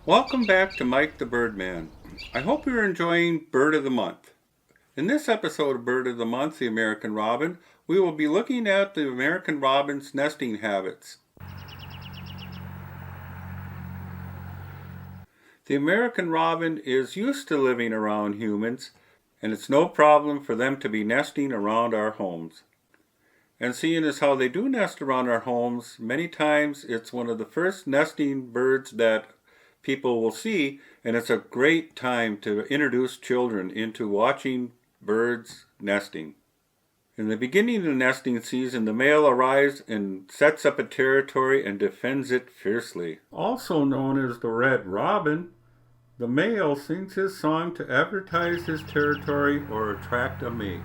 Welcome back to Mike the Birdman. I hope you're enjoying Bird of the Month. In this episode of Bird of the Month, the American Robin, we will be looking at the American robin's nesting habits. The American robin is used to living around humans, and it's no problem for them to be nesting around our homes. And seeing as how they do nest around our homes, many times it's one of the first nesting birds that people will see, and it's a great time to introduce children into watching birds nesting. In the beginning of the nesting season, the male arrives and sets up a territory and defends it fiercely. Also known as the red robin, the male sings his song to advertise his territory or attract a mate.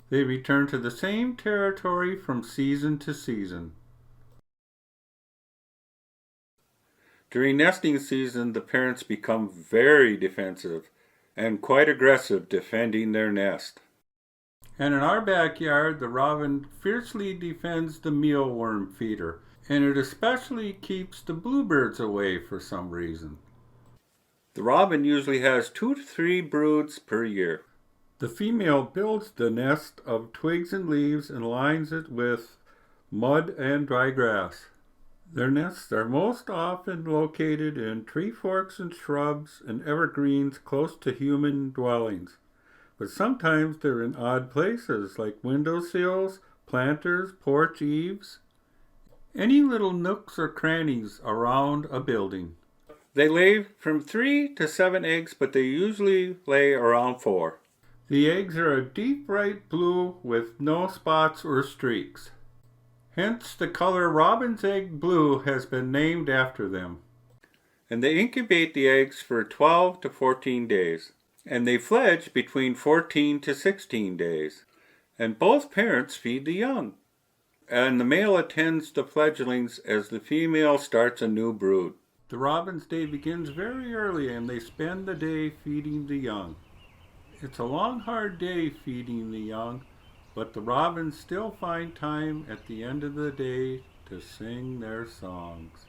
They return to the same territory from season to season. During nesting season, the parents become very defensive and quite aggressive defending their nest. And in our backyard, the robin fiercely defends the mealworm feeder, and it especially keeps the bluebirds away for some reason. The robin usually has 2 to 3 broods per year. The female builds the nest of twigs and leaves and lines it with mud and dry grass. Their nests are most often located in tree forks and shrubs and evergreens close to human dwellings, but sometimes they're in odd places like windowsills, planters, porch eaves, any little nooks or crannies around a building. They lay from 3 to 7 eggs, but they usually lay around 4. The eggs are a deep bright blue with no spots or streaks. Hence, the color robin's egg blue has been named after them. And they incubate the eggs for 12 to 14 days. And they fledge between 14 to 16 days. And both parents feed the young. And the male attends the fledglings as the female starts a new brood. The robin's day begins very early and they spend the day feeding the young. It's a long, hard day feeding the young, but the robins still find time at the end of the day to sing their songs.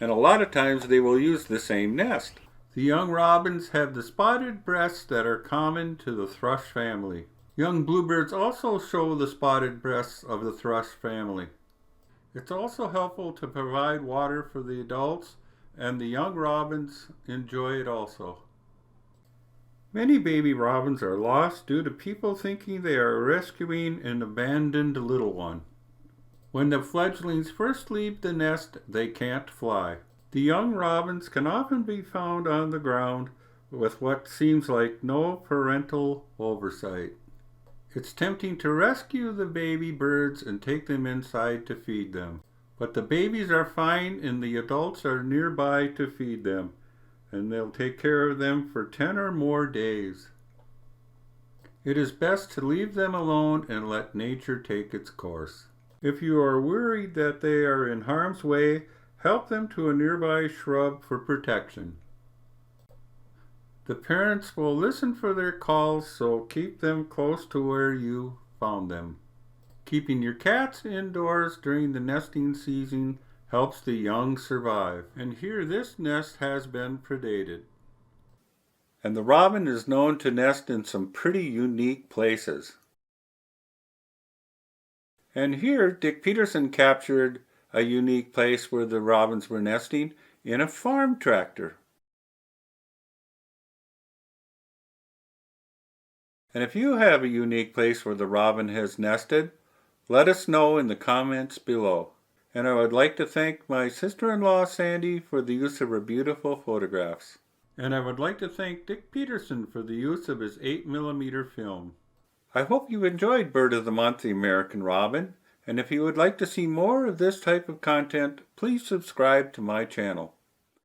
And a lot of times they will use the same nest. The young robins have the spotted breasts that are common to the thrush family. Young bluebirds also show the spotted breasts of the thrush family. It's also helpful to provide water for the adults, and the young robins enjoy it also. Many baby robins are lost due to people thinking they are rescuing an abandoned little one. When the fledglings first leave the nest, they can't fly. The young robins can often be found on the ground with what seems like no parental oversight. It's tempting to rescue the baby birds and take them inside to feed them. But the babies are fine and the adults are nearby to feed them, and they'll take care of them for 10 or more days. It is best to leave them alone and let nature take its course. If you are worried that they are in harm's way, help them to a nearby shrub for protection. The parents will listen for their calls, so keep them close to where you found them. Keeping your cats indoors during the nesting season helps the young survive. And here this nest has been predated. And the robin is known to nest in some pretty unique places. And here Dick Peterson captured a unique place where the robins were nesting in a farm tractor. And if you have a unique place where the robin has nested, let us know in the comments below. And I would like to thank my sister-in-law Sandy for the use of her beautiful photographs. And I would like to thank Dick Peterson for the use of his 8mm film. I hope you enjoyed Bird of the Month, the American Robin, and if you would like to see more of this type of content, please subscribe to my channel.